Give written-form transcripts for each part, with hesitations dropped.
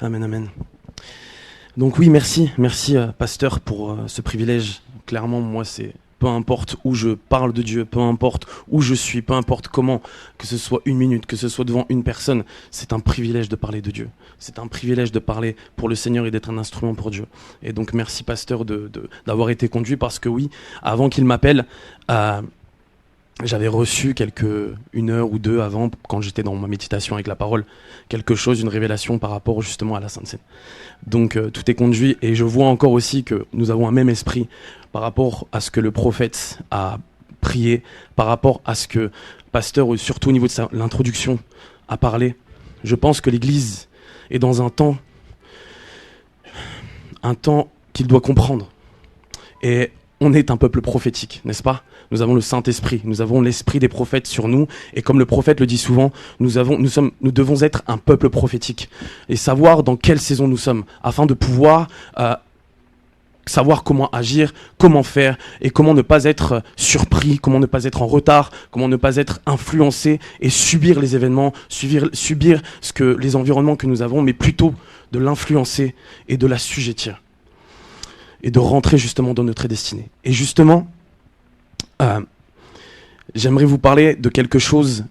Amen, amen. Donc oui, merci, pasteur, pour ce privilège. Clairement, moi, c'est peu importe où je parle de Dieu, peu importe où je suis, peu importe comment, que ce soit une minute, que ce soit devant une personne, c'est un privilège de parler de Dieu. C'est un privilège de parler pour le Seigneur et d'être un instrument pour Dieu. Et donc merci, pasteur, d'avoir été conduit, parce que oui, avant qu'il m'appelle, j'avais reçu une heure ou deux avant, quand j'étais dans ma méditation avec la parole, quelque chose, une révélation par rapport justement à la Sainte Seine. Donc tout est conduit, et je vois encore aussi que nous avons un même esprit par rapport à ce que le prophète a prié, par rapport à ce que pasteur, surtout au niveau de l'introduction, a parlé. Je pense que l'Église est dans un temps qu'il doit comprendre. Et on est un peuple prophétique, n'est-ce pas ? Nous avons le Saint-Esprit, nous avons l'esprit des prophètes sur nous, et comme le prophète le dit souvent, nous devons être un peuple prophétique et savoir dans quelle saison nous sommes, afin de pouvoir savoir comment agir, comment faire, et comment ne pas être surpris, comment ne pas être en retard, comment ne pas être influencé et subir les événements, subir les environnements que nous avons, mais plutôt de l'influencer et de l'assujettir et de rentrer justement dans notre destinée. Et justement, j'aimerais vous parler de quelque chose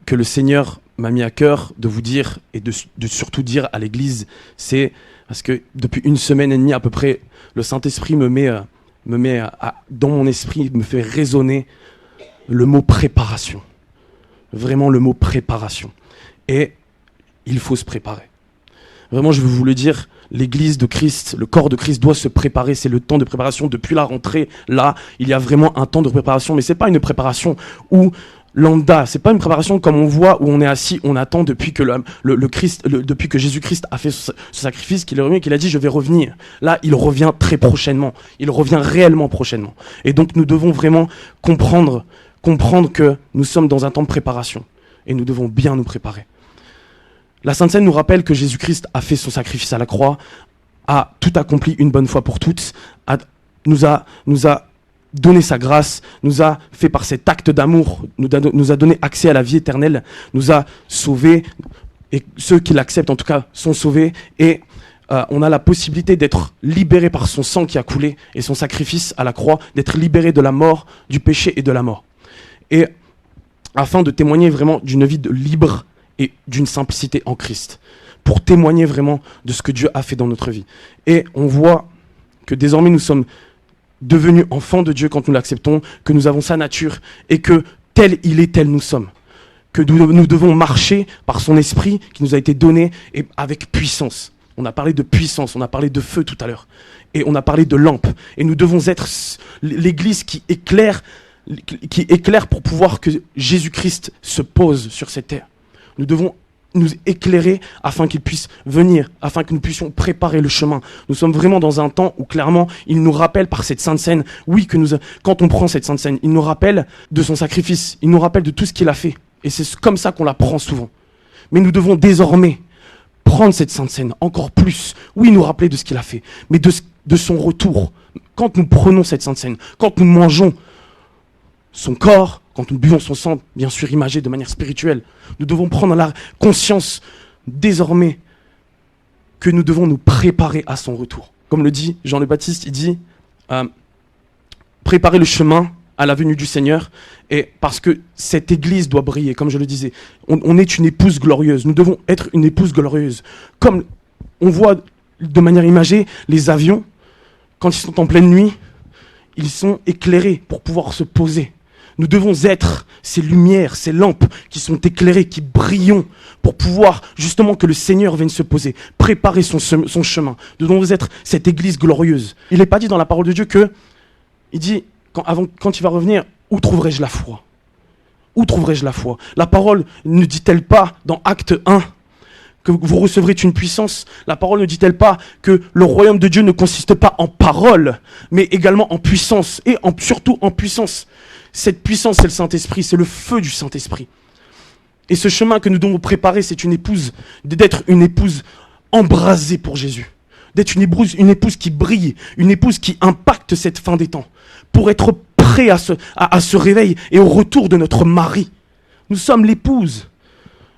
que le Seigneur m'a mis à cœur de vous dire, et de surtout dire à l'Église. C'est parce que depuis 1 semaine et demie à peu près, le Saint-Esprit me met dans mon esprit, me fait résonner le mot préparation. Vraiment le mot préparation. Et il faut se préparer. Vraiment, je veux vous le dire, l'Église de Christ, le corps de Christ doit se préparer. C'est le temps de préparation. Depuis la rentrée, là, il y a vraiment un temps de préparation. Mais c'est pas une préparation où lambda, c'est pas une préparation comme on voit, où on est assis, on attend depuis que depuis que Jésus-Christ a fait ce sacrifice, qu'il est revenu, qu'il a dit je vais revenir. Là, il revient très prochainement. Il revient réellement prochainement. Et donc, nous devons vraiment comprendre que nous sommes dans un temps de préparation. Et nous devons bien nous préparer. La Sainte Seine nous rappelle que Jésus-Christ a fait son sacrifice à la croix, a tout accompli une bonne fois pour toutes, nous a donné sa grâce, nous a fait par cet acte d'amour, nous a donné accès à la vie éternelle, nous a sauvés, et ceux qui l'acceptent en tout cas sont sauvés, et on a la possibilité d'être libérés par son sang qui a coulé et son sacrifice à la croix, d'être libérés de la mort, du péché et de la mort. Et afin de témoigner vraiment d'une vie libre et d'une simplicité en Christ, pour témoigner vraiment de ce que Dieu a fait dans notre vie. Et on voit que désormais nous sommes devenus enfants de Dieu quand nous l'acceptons, que nous avons sa nature, et que tel il est, tel nous sommes. Que nous devons marcher par son esprit qui nous a été donné, et avec puissance. On a parlé de puissance, on a parlé de feu tout à l'heure, et on a parlé de lampe. Et nous devons être l'Église qui éclaire pour pouvoir que Jésus-Christ se pose sur cette terre. Nous devons nous éclairer afin qu'il puisse venir, afin que nous puissions préparer le chemin. Nous sommes vraiment dans un temps où clairement, il nous rappelle par cette Sainte Seine, oui, quand on prend cette Sainte Seine, il nous rappelle de son sacrifice, il nous rappelle de tout ce qu'il a fait. Et c'est comme ça qu'on la prend souvent. Mais nous devons désormais prendre cette Sainte Seine encore plus. Oui, nous rappeler de ce qu'il a fait, mais de son retour. Quand nous prenons cette Sainte Seine, quand nous mangeons son corps, quand nous buvons son sang, bien sûr imagé de manière spirituelle, nous devons prendre la conscience désormais que nous devons nous préparer à son retour. Comme le dit Jean le Baptiste, il dit préparer le chemin à la venue du Seigneur, et parce que cette Église doit briller, comme je le disais. On est une épouse glorieuse, nous devons être une épouse glorieuse. Comme on voit de manière imagée, les avions, quand ils sont en pleine nuit, ils sont éclairés pour pouvoir se poser. Nous devons être ces lumières, ces lampes qui sont éclairées, qui brillent pour pouvoir justement que le Seigneur vienne se poser, préparer son chemin. Nous devons être cette Église glorieuse. Il n'est pas dit dans la parole de Dieu il dit, quand il va revenir, où trouverai-je la foi ? Où trouverai-je la foi ? La parole ne dit-elle pas dans Acte 1 que vous recevrez une puissance ? La parole ne dit-elle pas que le royaume de Dieu ne consiste pas en parole, mais également en puissance, et surtout en puissance ? Cette puissance, c'est le Saint-Esprit, c'est le feu du Saint-Esprit. Et ce chemin que nous devons préparer, c'est d'être une épouse embrasée pour Jésus. D'être une épouse qui brille, une épouse qui impacte cette fin des temps. Pour être prêt à ce réveil et au retour de notre mari. Nous sommes l'épouse.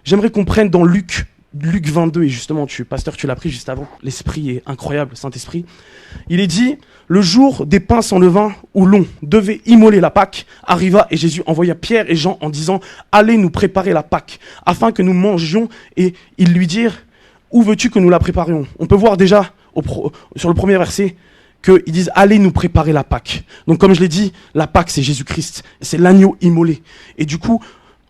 J'aimerais qu'on prenne dans Luc Luc 22, et justement, pasteur, tu l'as pris juste avant. L'Esprit est incroyable, le Saint-Esprit. Il est dit, le jour des pains sans levain, où l'on devait immoler la Pâque, arriva et Jésus envoya Pierre et Jean en disant, allez nous préparer la Pâque, afin que nous mangions. Et ils lui dirent, où veux-tu que nous la préparions? On peut voir déjà, sur le premier verset, qu'ils disent, allez nous préparer la Pâque. Donc comme je l'ai dit, la Pâque, c'est Jésus-Christ, c'est l'agneau immolé. Et du coup,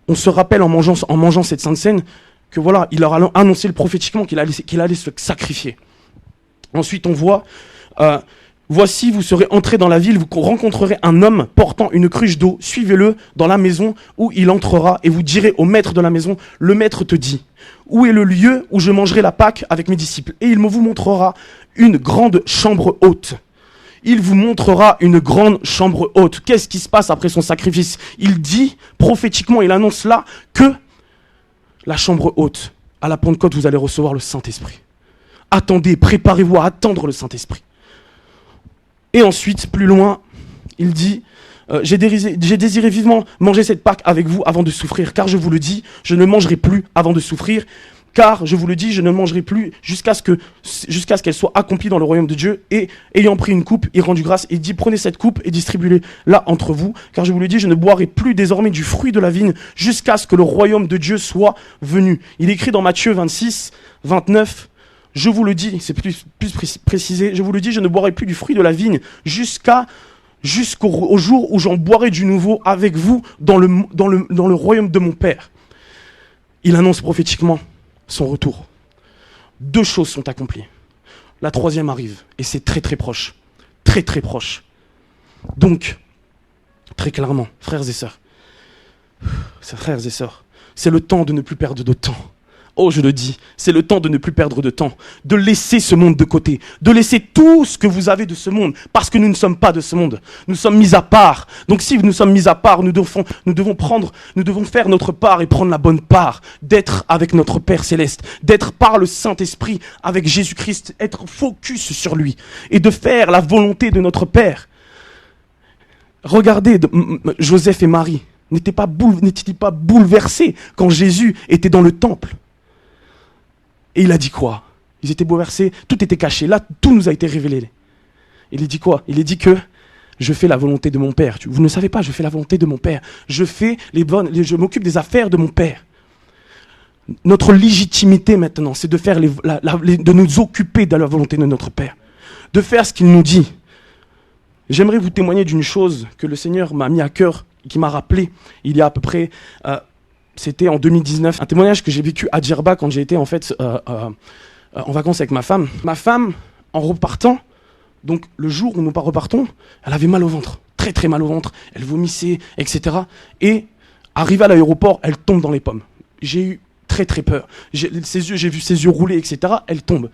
on se rappelle en mangeant cette Sainte Seine, que voilà, il leur a annoncé prophétiquement qu'il allait se sacrifier. Ensuite, on voit, voici, vous serez entrés dans la ville, vous rencontrerez un homme portant une cruche d'eau, suivez-le dans la maison où il entrera, et vous direz au maître de la maison, le maître te dit, où est le lieu où je mangerai la Pâque avec mes disciples? Et il vous montrera une grande chambre haute. Il vous montrera une grande chambre haute. Qu'est-ce qui se passe après son sacrifice? Il dit, prophétiquement, il annonce là que la chambre haute, à la Pentecôte, vous allez recevoir le Saint-Esprit. Attendez, préparez-vous à attendre le Saint-Esprit. Et ensuite, plus loin, il dit, j'ai désiré vivement manger cette Pâque avec vous avant de souffrir, car je vous le dis, je ne mangerai plus avant de souffrir, car je vous le dis, je ne mangerai plus jusqu'à ce qu'elle soit accomplie dans le royaume de Dieu. Et ayant pris une coupe, il rendit grâce et dit, prenez cette coupe et distribuez-la entre vous, car je vous le dis, je ne boirai plus désormais du fruit de la vigne jusqu'à ce que le royaume de Dieu soit venu. Il écrit dans Matthieu 26, 29, je vous le dis, c'est plus précisé, je vous le dis, je ne boirai plus du fruit de la vigne jusqu'au jour où j'en boirai du nouveau avec vous dans le royaume de mon Père. Il annonce prophétiquement son retour. 2 choses sont accomplies. La 3e arrive, et c'est très très proche. Très très proche. Donc, très clairement, frères et sœurs, c'est le temps de ne plus perdre de temps. Oh, je le dis, c'est le temps de ne plus perdre de temps, de laisser ce monde de côté, de laisser tout ce que vous avez de ce monde, parce que nous ne sommes pas de ce monde. Nous sommes mis à part. Donc si nous sommes mis à part, nous devons faire notre part et prendre la bonne part, d'être avec notre Père Céleste, d'être par le Saint-Esprit avec Jésus-Christ, être focus sur lui et de faire la volonté de notre Père. Regardez Joseph et Marie, n'étaient-ils pas bouleversés quand Jésus était dans le temple? Et il a dit quoi? Ils étaient bouleversés, tout était caché. Là, tout nous a été révélé. Il a dit quoi? Il a dit que je fais la volonté de mon Père. Vous ne savez pas, je fais la volonté de mon Père. Je m'occupe des affaires de mon Père. Notre légitimité maintenant, c'est de nous occuper de la volonté de notre Père. De faire ce qu'il nous dit. J'aimerais vous témoigner d'une chose que le Seigneur m'a mis à cœur, qui m'a rappelé il y a à peu près... C'était en 2019, un témoignage que j'ai vécu à Djerba quand j'ai été en vacances avec ma femme. Ma femme, en repartant, donc le jour où nous repartons, elle avait mal au ventre, très très mal au ventre, elle vomissait, etc. Et arrivée à l'aéroport, elle tombe dans les pommes. J'ai eu très très peur. J'ai vu ses yeux rouler, etc. Elle tombe.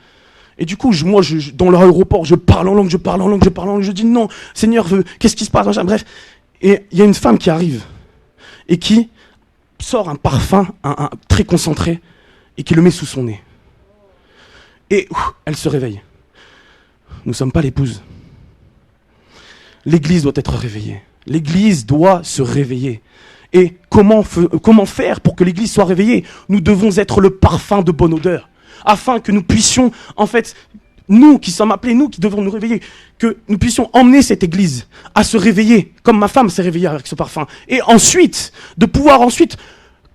Et du coup, moi, dans l'aéroport, je parle en langue, je dis non, Seigneur, qu'est-ce qui se passe? Bref. Et il y a une femme qui arrive et qui sort un parfum très concentré et qui le met sous son nez. Et elle se réveille. Nous ne sommes pas l'épouse. L'Église doit être réveillée. L'Église doit se réveiller. Et comment faire pour que l'Église soit réveillée? Nous devons être le parfum de bonne odeur, afin que nous puissions, en fait, nous qui sommes appelés, nous qui devons nous réveiller, que nous puissions emmener cette Église à se réveiller, comme ma femme s'est réveillée avec ce parfum. Et ensuite, de pouvoir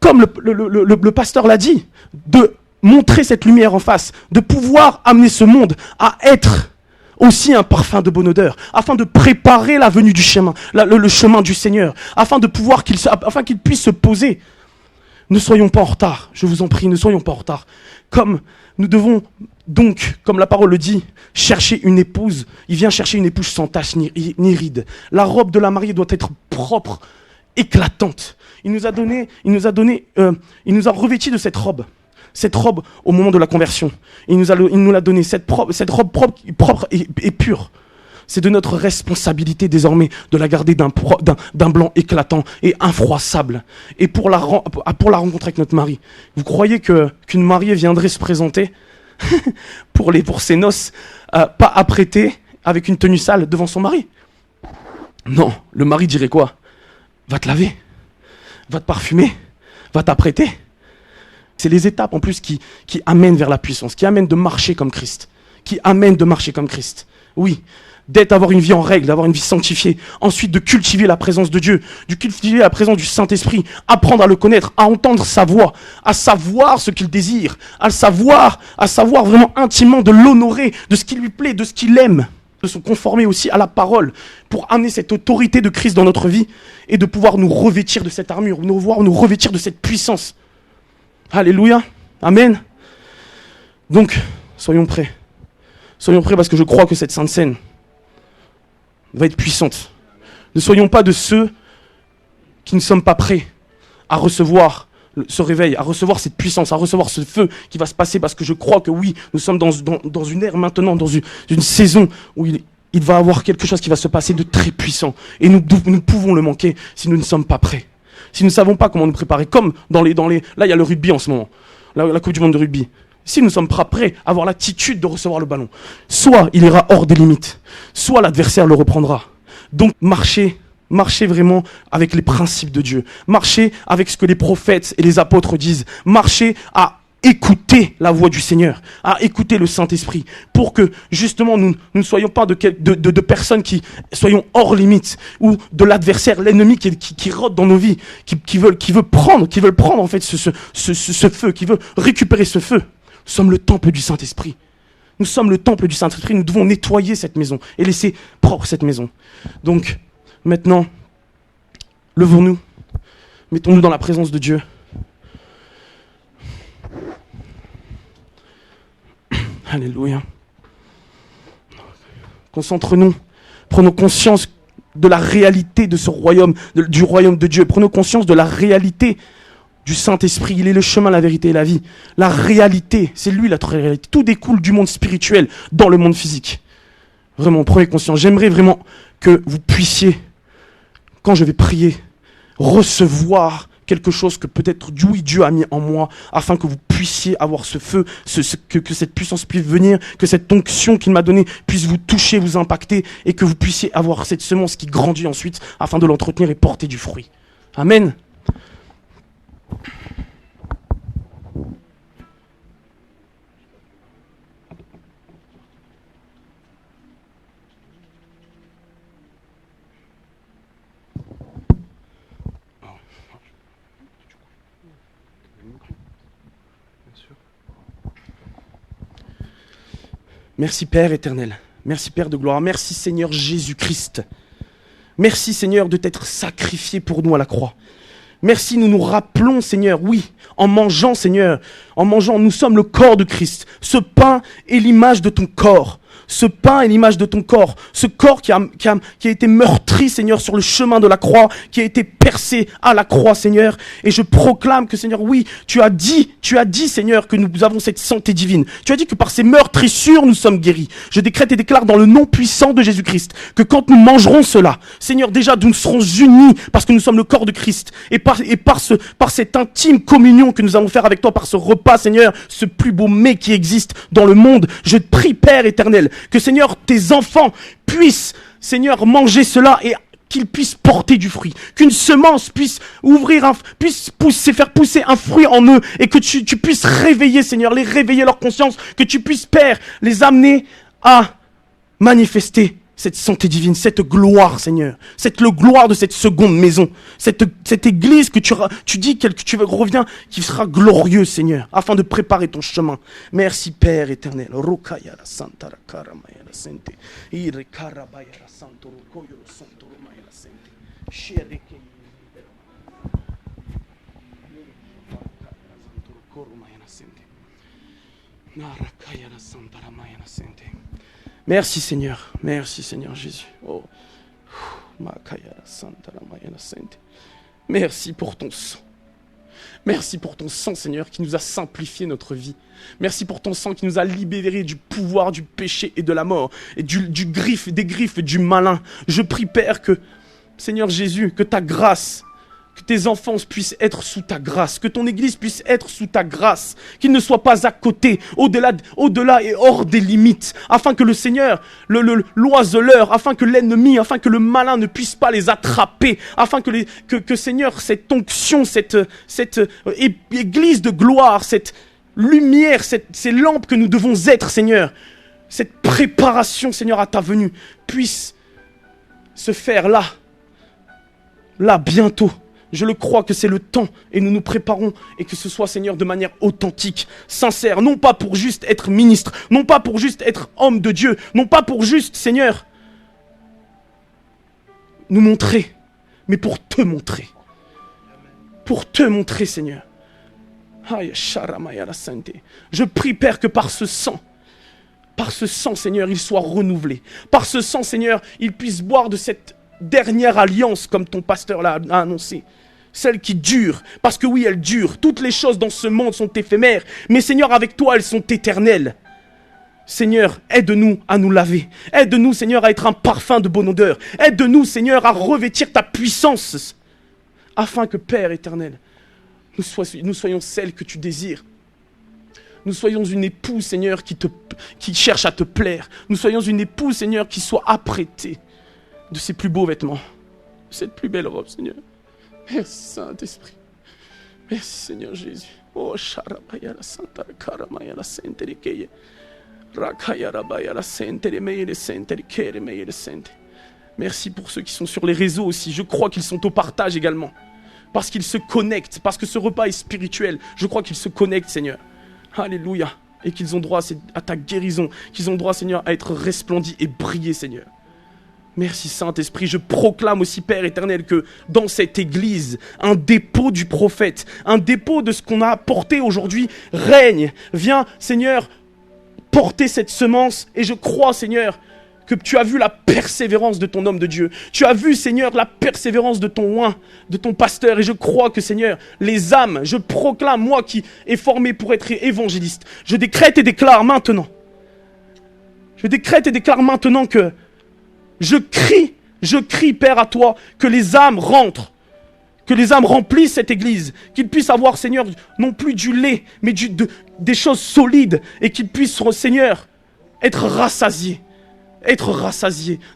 comme le pasteur l'a dit, de montrer cette lumière en face, de pouvoir amener ce monde à être aussi un parfum de bonne odeur, afin de préparer la venue du chemin, le chemin du Seigneur, afin qu'il puisse se poser. Ne soyons pas en retard, je vous en prie, ne soyons pas en retard. Comme nous devons donc, comme la parole le dit, chercher une épouse. Il vient chercher une épouse sans tache ni ride. La robe de la mariée doit être propre, éclatante. Il nous a revêtis de cette robe au moment de la conversion. Il nous l'a donné, cette robe propre et pure. C'est de notre responsabilité désormais de la garder d'un blanc éclatant et infroissable. Et pour la rencontrer avec notre mari. Vous croyez qu'une mariée viendrait se présenter pour ses noces, pas apprêtée avec une tenue sale devant son mari? Non, le mari dirait quoi? Va te laver, va te parfumer, va t'apprêter. C'est les étapes en plus qui amènent vers la puissance, qui amènent de marcher comme Christ. Qui amènent de marcher comme Christ. Oui, d'avoir une vie en règle, d'avoir une vie sanctifiée. Ensuite, de cultiver la présence de Dieu, de cultiver la présence du Saint-Esprit, apprendre à le connaître, à entendre sa voix, à savoir ce qu'il désire, à savoir vraiment intimement de l'honorer, de ce qui lui plaît, de ce qu'il aime, de se conformer aussi à la parole pour amener cette autorité de Christ dans notre vie et de pouvoir nous revêtir de cette armure, nous revêtir de cette puissance. Alléluia. Amen. Donc, soyons prêts. Soyons prêts parce que je crois que cette Sainte Seine va être puissante. Ne soyons pas de ceux qui ne sommes pas prêts à recevoir ce réveil, à recevoir cette puissance, à recevoir ce feu qui va se passer parce que je crois que oui, nous sommes dans une ère maintenant, dans une saison où il va y avoir quelque chose qui va se passer de très puissant. Et nous pouvons le manquer si nous ne sommes pas prêts. Si nous ne savons pas comment nous préparer, comme dans les... Là, il y a le rugby en ce moment, la Coupe du Monde de rugby. Si nous ne sommes pas prêts à avoir l'attitude de recevoir le ballon, soit il ira hors des limites, soit l'adversaire le reprendra. Donc marchez vraiment avec les principes de Dieu. Marchez avec ce que les prophètes et les apôtres disent. Marchez à écouter la voix du Seigneur, à écouter le Saint-Esprit, pour que justement nous ne soyons pas de personnes qui soyons hors limite, ou de l'adversaire, l'ennemi qui rôde dans nos vies, qui veulent prendre en fait ce feu, qui veut récupérer ce feu. Nous sommes le temple du Saint-Esprit. Nous sommes le temple du Saint-Esprit. Nous devons nettoyer cette maison et laisser propre cette maison. Donc, maintenant, levons-nous. Mettons-nous dans la présence de Dieu. Alléluia. Concentrons-nous. Prenons conscience de la réalité de ce royaume, du royaume de Dieu. Prenons conscience de la réalité du Saint-Esprit. Il est le chemin, la vérité et la vie. La réalité, c'est lui la réalité. Tout découle du monde spirituel dans le monde physique. Vraiment, prenez conscience. J'aimerais vraiment que vous puissiez, quand je vais prier, recevoir quelque chose que peut-être Dieu a mis en moi, afin que vous puissiez avoir ce feu, que cette puissance puisse venir, que cette onction qu'il m'a donnée puisse vous toucher, vous impacter, et que vous puissiez avoir cette semence qui grandit ensuite, afin de l'entretenir et porter du fruit. Amen. Merci Père éternel, merci Père de gloire, merci Seigneur Jésus-Christ. Merci Seigneur de t'être sacrifié pour nous à la croix. Merci, nous nous rappelons Seigneur, oui, en mangeant Seigneur, nous sommes le corps de Christ. Ce pain est l'image de ton corps. Ce pain est l'image de ton corps. Ce corps qui a été meurtri, Seigneur, sur le chemin de la croix, qui a été percé à la croix, Seigneur. Et je proclame que, Seigneur, oui, tu as dit, Seigneur, que nous avons cette santé divine. Tu as dit que par ces meurtrissures, nous sommes guéris. Je décrète et déclare dans le nom puissant de Jésus-Christ que quand nous mangerons cela, Seigneur, déjà, nous serons unis parce que nous sommes le corps de Christ. Et par cette intime communion que nous allons faire avec toi, par ce repas, Seigneur, ce plus beau mets qui existe dans le monde, je te prie, Père éternel, que Seigneur, tes enfants puissent, Seigneur, manger cela et qu'ils puissent porter du fruit. Qu'une semence puisse faire pousser un fruit en eux et que tu puisses réveiller, Seigneur, les réveiller leur conscience, que tu puisses, Père, les amener à manifester cette santé divine, cette gloire, Seigneur, le gloire de cette seconde maison, cette église que tu dis que tu reviens, qui sera glorieuse, Seigneur, afin de préparer ton chemin. Merci, Père éternel. Merci Seigneur Jésus. Oh. Merci pour ton sang. Merci pour ton sang, Seigneur, qui nous a simplifié notre vie. Merci pour ton sang qui nous a libérés du pouvoir du péché et de la mort, et des griffes du malin. Je prie, Père, que, Seigneur Jésus, que ta grâce Que tes enfants puissent être sous ta grâce, que ton Église puisse être sous ta grâce, qu'ils ne soient pas à côté, au-delà et hors des limites, afin que le Seigneur, l'oiseleur, afin que l'ennemi, afin que le malin ne puisse pas les attraper, afin que Seigneur, cette onction, cette Église de gloire, cette lumière, ces lampes que nous devons être, Seigneur, cette préparation, Seigneur, à ta venue, puisse se faire là, bientôt. Je le crois que c'est le temps et nous nous préparons et que ce soit, Seigneur, de manière authentique, sincère, non pas pour juste être ministre, non pas pour juste être homme de Dieu, non pas pour juste, Seigneur, nous montrer, mais pour te montrer. Pour te montrer, Seigneur. Je prie, Père, que par ce sang, Seigneur, il soit renouvelé. Par ce sang, Seigneur, il puisse boire de cette dernière alliance, comme ton pasteur l'a annoncé. Celle qui dure, parce que oui, elle dure. Toutes les choses dans ce monde sont éphémères, mais Seigneur, avec toi, elles sont éternelles. Seigneur, aide-nous à nous laver. Aide-nous, Seigneur, à être un parfum de bonne odeur. Aide-nous, Seigneur, à revêtir ta puissance, afin que, Père éternel, nous soyons celles que tu désires. Nous soyons une épouse, Seigneur, qui cherche à te plaire. Nous soyons une épouse, Seigneur, qui soit apprêtée de ses plus beaux vêtements, de cette plus belle robe, Seigneur. Merci, Saint-Esprit. Merci, Seigneur Jésus. Oh, Sharabaya la Santa Karamaya la Sainte Rekeye. Rakaya Rabaya la Sainte Remeye le Sainte Rekeye Remeye le Sainte. Merci pour ceux qui sont sur les réseaux aussi. Je crois qu'ils sont au partage également. Parce qu'ils se connectent, parce que ce repas est spirituel. Je crois qu'ils se connectent, Seigneur. Alléluia. Et qu'ils ont droit à ta guérison. Qu'ils ont droit, Seigneur, à être resplendis et briller, Seigneur. Merci Saint-Esprit, je proclame aussi, Père éternel, que dans cette église, un dépôt du prophète, un dépôt de ce qu'on a apporté aujourd'hui règne. Viens, Seigneur, porter cette semence. Et je crois, Seigneur, que tu as vu la persévérance de ton homme de Dieu. Tu as vu, Seigneur, la persévérance de ton oint, de ton pasteur. Et je crois que, Seigneur, les âmes, je proclame, moi qui est formé pour être évangéliste, je décrète et déclare maintenant. Je décrète et déclare maintenant que je crie, Père, à toi, que les âmes rentrent, que les âmes remplissent cette église, qu'ils puissent avoir, Seigneur, non plus du lait, mais des choses solides, et qu'ils puissent, Seigneur, être rassasiés,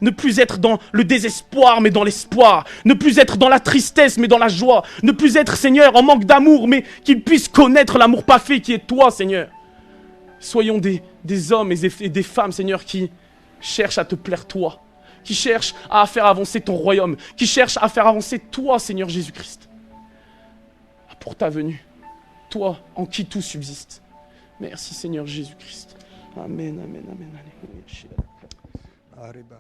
ne plus être dans le désespoir, mais dans l'espoir, ne plus être dans la tristesse, mais dans la joie, ne plus être, Seigneur, en manque d'amour, mais qu'ils puissent connaître l'amour parfait qui est toi, Seigneur. Soyons des hommes et des femmes, Seigneur, qui cherchent à te plaire, toi, qui cherche à faire avancer ton royaume, qui cherche à faire avancer toi, Seigneur Jésus-Christ, pour ta venue, toi en qui tout subsiste. Merci, Seigneur Jésus-Christ. Amen, amen, amen. Alléluia.